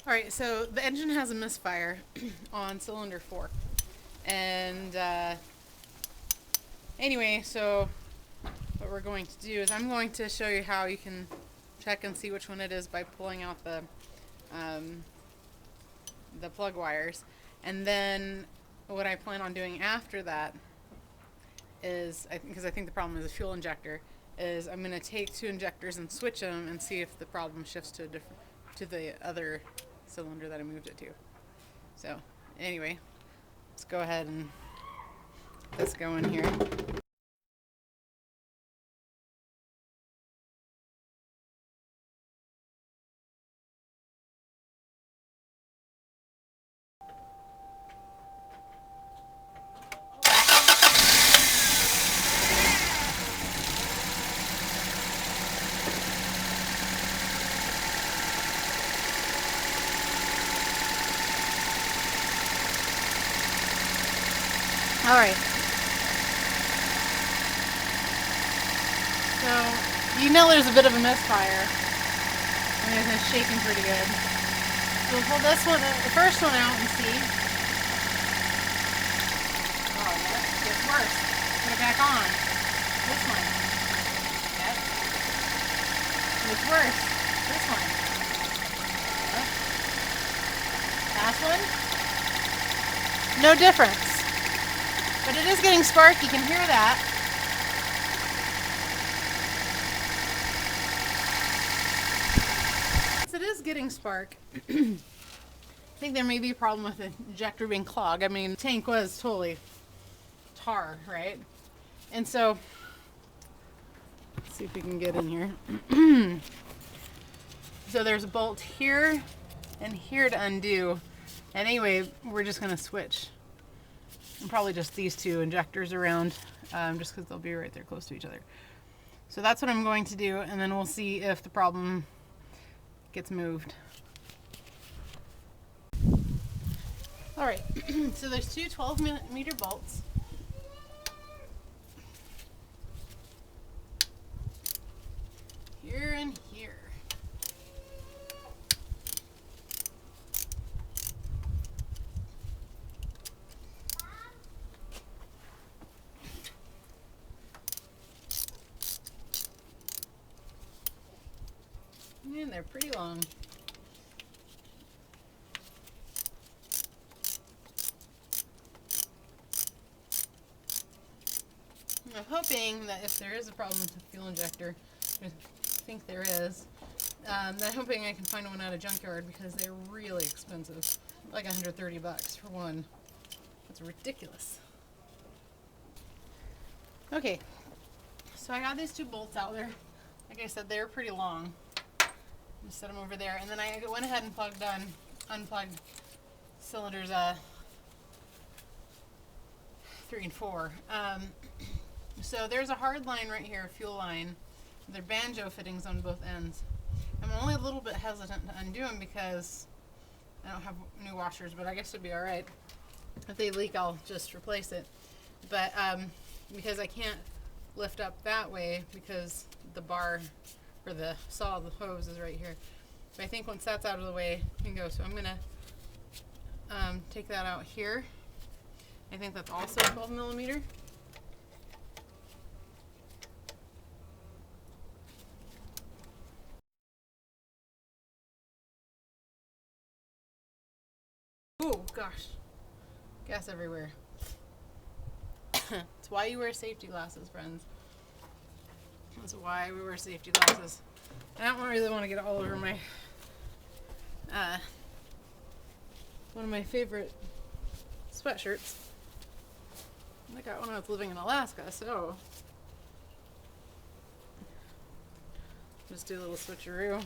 All right, so the engine has a misfire on cylinder 4. And anyway, so what we're going to do is I'm going to show you how you can check and see which one it is by pulling out um, the plug wires. And then what I plan on doing after that is, because I think the problem is the fuel injector, is I'm going to take 2 injectors and switch them and see if the problem shifts to the other cylinder that I moved it to. So anyway, let's go ahead and get this going here. All right. So you know there's a bit of a misfire. I mean, it's shaking pretty good. So we'll pull this one, the first one out and see. Oh, that gets worse. Put it back on. This one. Yep. It's worse. This one. Yep. Last one. No difference. But it is getting spark. You can hear that. It is getting spark. I think there may be a problem with the injector being clogged. I mean, the tank was totally tar, right? And so, let's see if we can get in here. So there's a bolt here and here to undo. And anyway, we're just gonna switch. And probably just these 2 injectors around, just because they'll be right there close to each other. So that's what I'm going to do, and then we'll see if the problem gets moved. All right, so there's 2 12-meter bolts. Here and here. And they're pretty long. I'm hoping that if there is a problem with the fuel injector, I think there is, I'm hoping I can find one at a junkyard because they're really expensive. Like $130 for one. That's ridiculous. Okay, so I got these 2 bolts out there. Like I said, they're pretty long. Just set them over there, and then I went ahead and unplugged cylinders 3 and 4. So there's a hard line right here, a fuel line. They're banjo fittings on both ends. I'm only a little bit hesitant to undo them because I don't have new washers, but I guess it'd be all right. If they leak, I'll just replace it. But because I can't lift up that way because the bar or the saw, the hose is right here. But I think once that's out of the way, you can go. So I'm gonna take that out here. I think that's also 12 millimeter. Oh gosh, gas everywhere. That's why you wear safety glasses, friends. That's why we wear safety glasses. I don't really want to get all over my one of my favorite sweatshirts. I got one when I was living in Alaska, so just do a little switcheroo.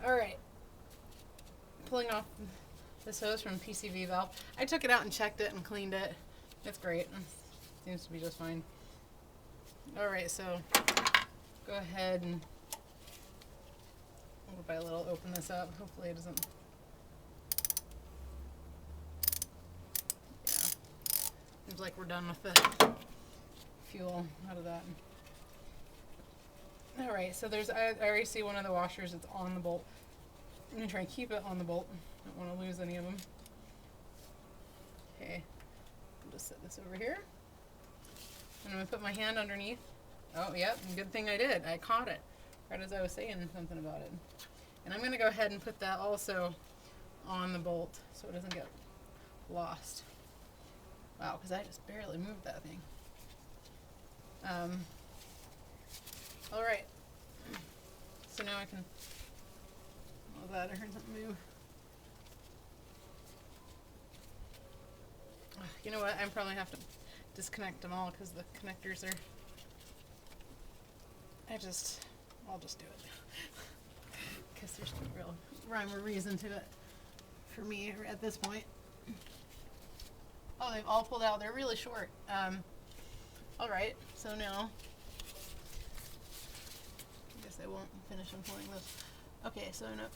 All right, pulling off this hose from PCV valve. I took it out and checked it and cleaned it. It's great. Seems to be just fine. All right, so go ahead and little by little open this up. Hopefully it doesn't. Yeah, seems like we're done with the fuel out of that. All right, so there's, I already see one of the washers. It's on the bolt. I'm gonna try and keep it on the bolt. Don't want to lose any of them. Okay, I'll just set this over here. And I'm gonna put my hand underneath. Oh, yep, good thing I did. I caught it right as I was saying something about it. And I'm gonna go ahead and put that also on the bolt so it doesn't get lost. Wow, because I just barely moved that thing. All right. So now I can. Oh, that I heard something move. You know what? I probably have to disconnect them all because the connectors are. I'll just do it because there's no real rhyme or reason to it for me at this point. Oh, they've all pulled out. They're really short. All right. So now, I guess I won't finish unpulling this. Okay, so I'm gonna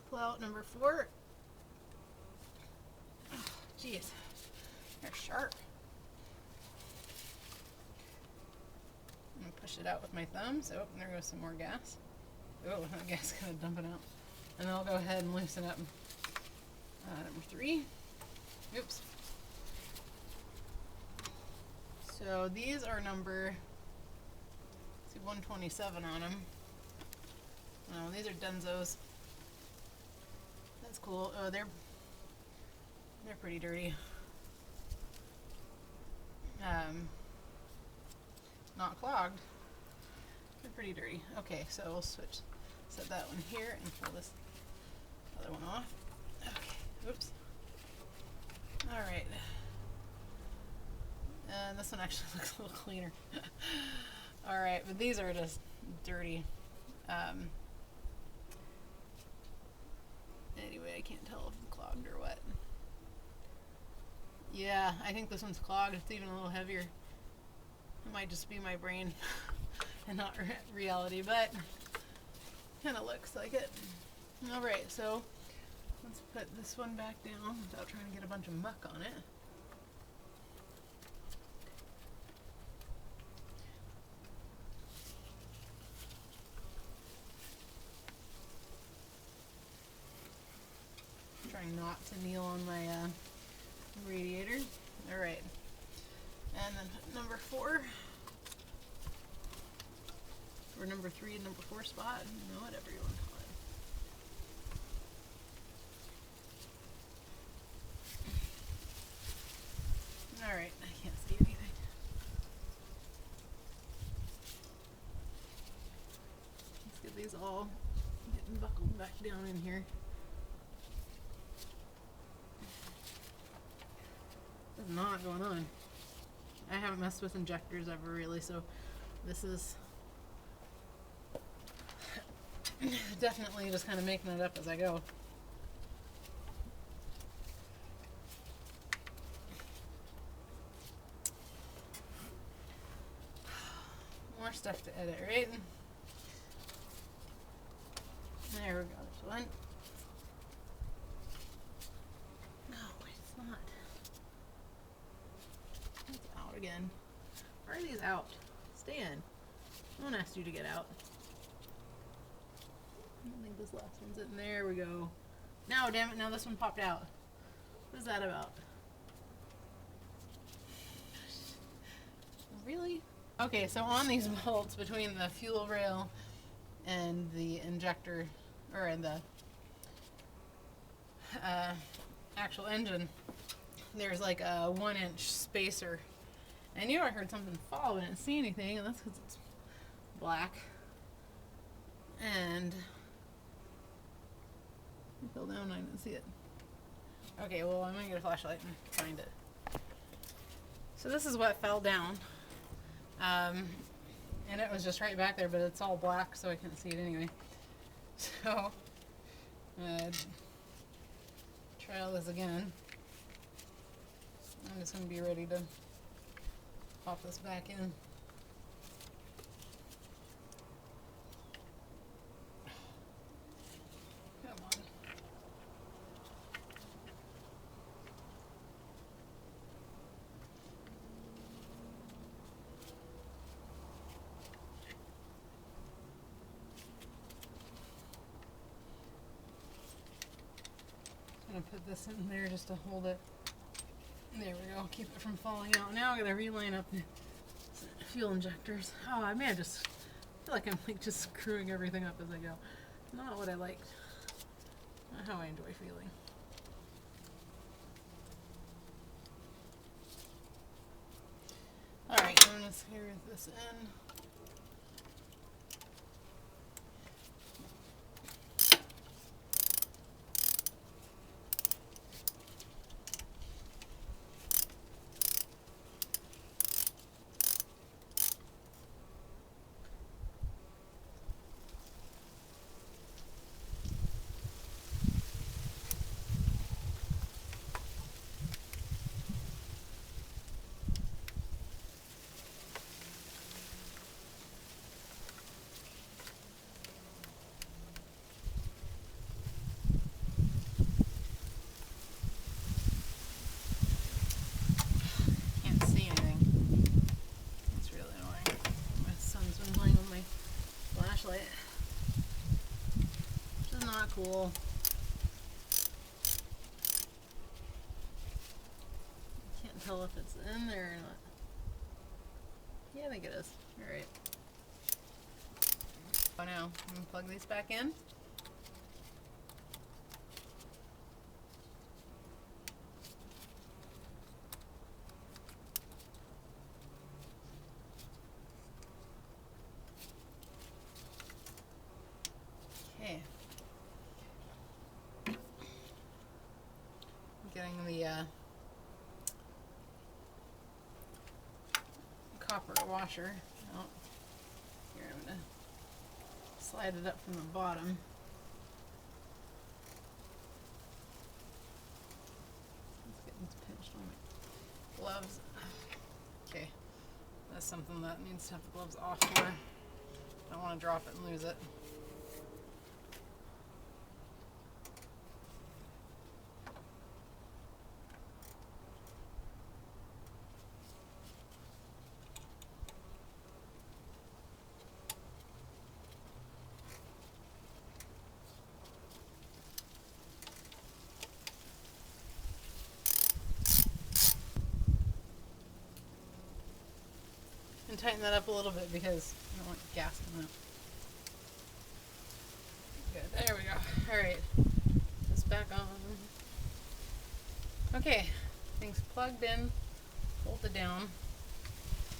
pull out number 4. Oh, jeez, they're sharp. I'm gonna push it out with my thumbs. Oh, there goes some more gas. Oh, that gas kind of dumping out. And then I'll go ahead and loosen up number 3. Oops. So these are number, let's see, 127 on them. Oh, these are Denzos. That's cool. Oh, they're pretty dirty. Not clogged. They're pretty dirty. Okay, so we'll set that one here and pull this other one off. Okay, oops. All right. And this one actually looks a little cleaner. All right, but these are just dirty. Anyway, I can't tell if it's clogged or what. Yeah, I think this one's clogged. It's even a little heavier. It might just be my brain and not reality, but kind of looks like it. All right, so let's put this one back down without trying to get a bunch of muck on it. Trying not to kneel on my radiator. All right, and then number 4, or number 3 and number 4 spot, whatever you want to call it. All right, I can't see anything. Let's get these all getting buckled back down in here. There's not going on. I haven't messed with injectors ever really, so this is definitely just kind of making it up as I go. More stuff to edit, right? There we go, there's one. No, it's not. It's out again. Why are these out? Stay in. No one asked you to get out. I don't think this last one's in. There we go. Now, damn it, now this one popped out. What is that about? Really? Okay, so on these bolts between the fuel rail and the injector, or in the actual engine, there's like a 1-inch spacer. I knew I heard something fall, but I didn't see anything, and that's because it's black. And it fell down and I didn't see it. Okay, well, I'm gonna get a flashlight and find it. So this is what fell down. And it was just right back there, but it's all black, so I couldn't see it anyway. So, try all this again. I'm just going to be ready to pop this back in. Come on. gonna put this in there just to hold it. There we go, keep it from falling out. Now I'm gonna reline up the fuel injectors. Oh, I may have just feel like I'm like just screwing everything up as I go. Not what I liked. Not how I enjoy feeling. Alright, I'm gonna screw this in. Can't see anything. It's really annoying. My son's been playing with my flashlight, which is not cool. Can't tell if it's in there or not. Yeah, I think it is. Alright. Oh, now I'm gonna plug these back in. Okay. I'm getting the copper washer out. Here, I'm gonna slide it up from the bottom. It's getting pinched on my gloves. Okay, that's something that needs to have the gloves off for. I don't want to drop it and lose it. And tighten that up a little bit because I don't want gas coming out. Good, there we go. Alright, this back on. Okay, things plugged in, bolted down.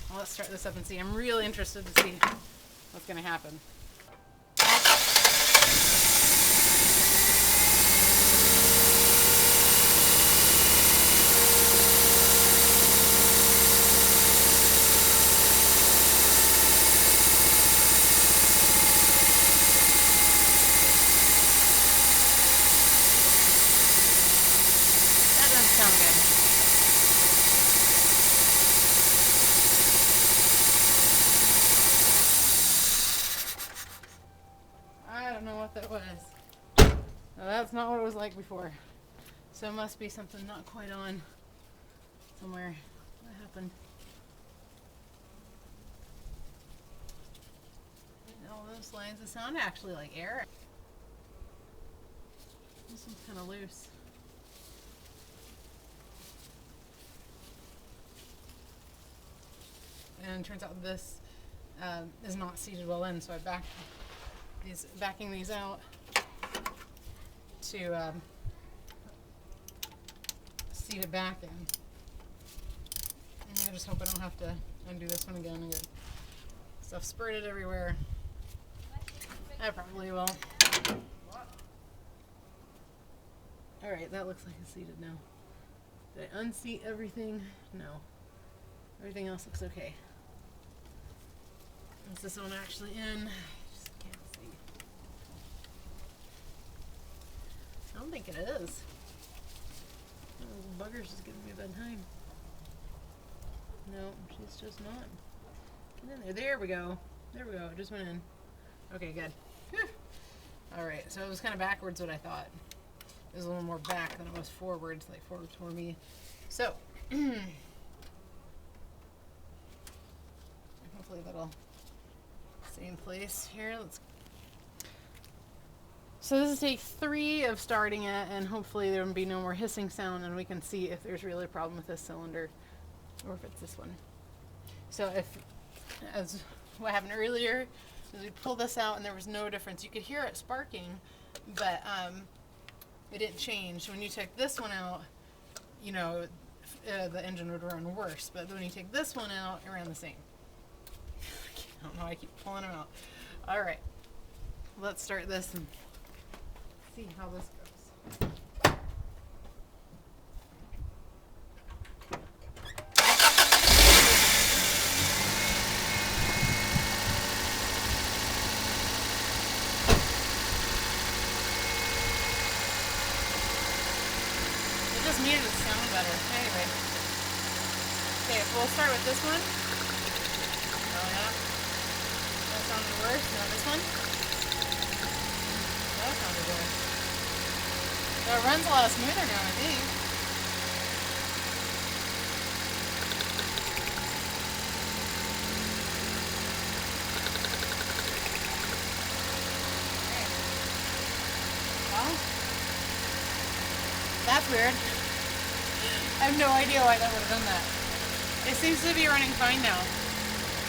Well, let's start this up and see. I'm really interested to see what's going to happen. That doesn't sound good. I don't know what that was. No, that's not what it was like before. So it must be something not quite on somewhere. What happened? All those lines, the sound actually like air. This one's kind of loose. And it turns out this is not seated well in, so I backing these out to seat it back in. And I just hope I don't have to undo this one again and get stuff spurted everywhere. I probably will. Alright, that looks like it's seated now. Did I unseat everything? No. Everything else looks okay. Is this one actually in? I just can't see. I don't think it is. Those buggers is giving me a bad time. No, she's just not. Get in there. There we go. There we go. It just went in. Okay, good. Alright, so it was kind of backwards what I thought. It was a little more back than it was forwards, like forwards for me. So, hopefully that'll stay in place here. So this is take 3 of starting it, and hopefully there will be no more hissing sound, and we can see if there's really a problem with this cylinder, or if it's this one. So if, as what happened earlier, is we pull this out and there was no difference. You could hear it sparking, but it didn't change. When you take this one out, you know, the engine would run worse, but when you take this one out, it ran the same. I don't know, I keep pulling them out. All right, let's start this and see how this goes. It just needed to sound better. Anyway. Okay, we'll start with this one. Oh yeah. That sounded worse. No, this one. That sounded worse. So it runs a lot smoother now, I think. Okay. Well, that's weird. I have no idea why that would have done that. It seems to be running fine now.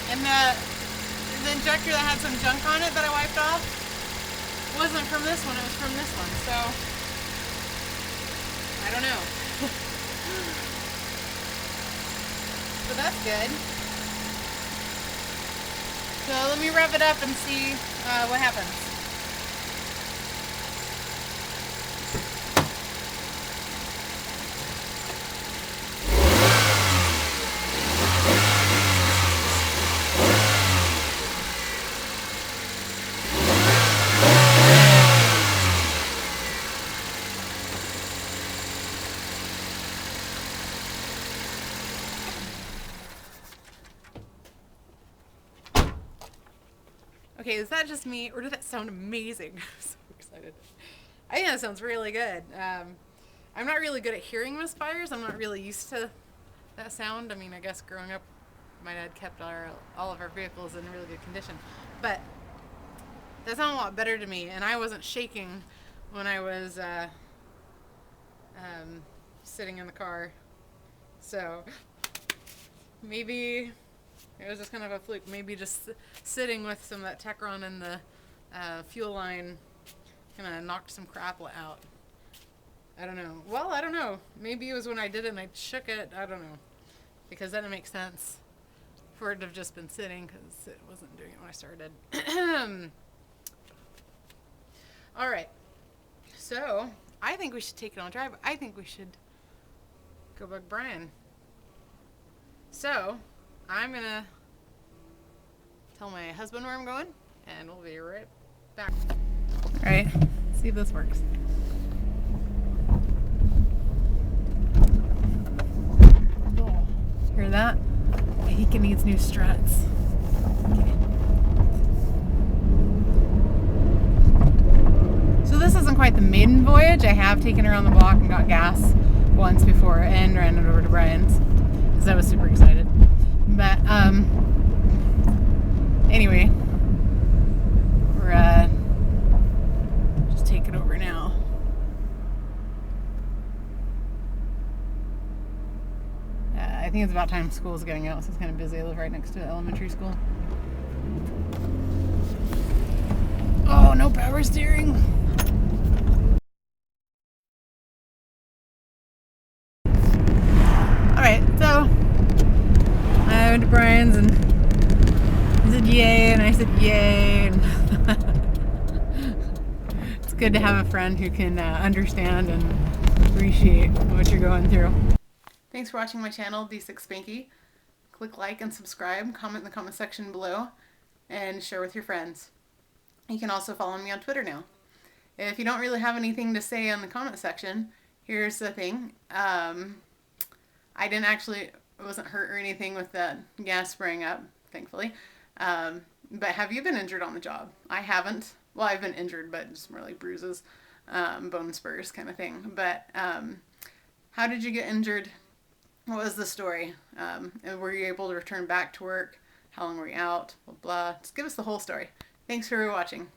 And the injector that had some junk on it that I wiped off wasn't from this one, it was from this one. So, I don't know. So that's good. So let me rev it up and see what happens. Okay, is that just me, or did that sound amazing? I'm so excited. I think that sounds really good. I'm not really good at hearing misfires. I'm not really used to that sound. I mean, I guess growing up, my dad kept all of our vehicles in really good condition. But that sounded a lot better to me, and I wasn't shaking when I was sitting in the car. So maybe it was just kind of a fluke. Maybe just sitting with some of that Techron in the fuel line kind of knocked some crap out. I don't know. Well, I don't know. Maybe it was when I did it and I shook it. I don't know. Because then it makes sense for it to have just been sitting because it wasn't doing it when I started. All right. So I think we should take it on a drive. I think we should go bug Brian. So I'm going to tell my husband where I'm going, and we'll be right back. All right, see if this works. Oh, hear that? I think it needs new struts. Okay. So this isn't quite the maiden voyage. I have taken her on the block and got gas once before and ran it over to Brian's because I was super excited. But anyway, we're just taking over now. I think it's about time school's getting out, so it's kind of busy. I live right next to elementary school. Oh, no power steering. Alright, so I went to Brian's and he said yay, and I said yay. And it's good to have a friend who can understand and appreciate what you're going through. Thanks for watching my channel, D6 Spanky. Click like and subscribe, comment in the comment section below, and share with your friends. You can also follow me on Twitter now. If you don't really have anything to say on the comment section, here's the thing. I didn't actually, wasn't hurt or anything with the gas spraying up, thankfully. But have you been injured on the job? I haven't. Well, I've been injured, but just more like bruises, bone spurs kind of thing. But how did you get injured? What was the story? Were you able to return back to work? How long were you out? Blah, blah. Just give us the whole story. Thanks for watching.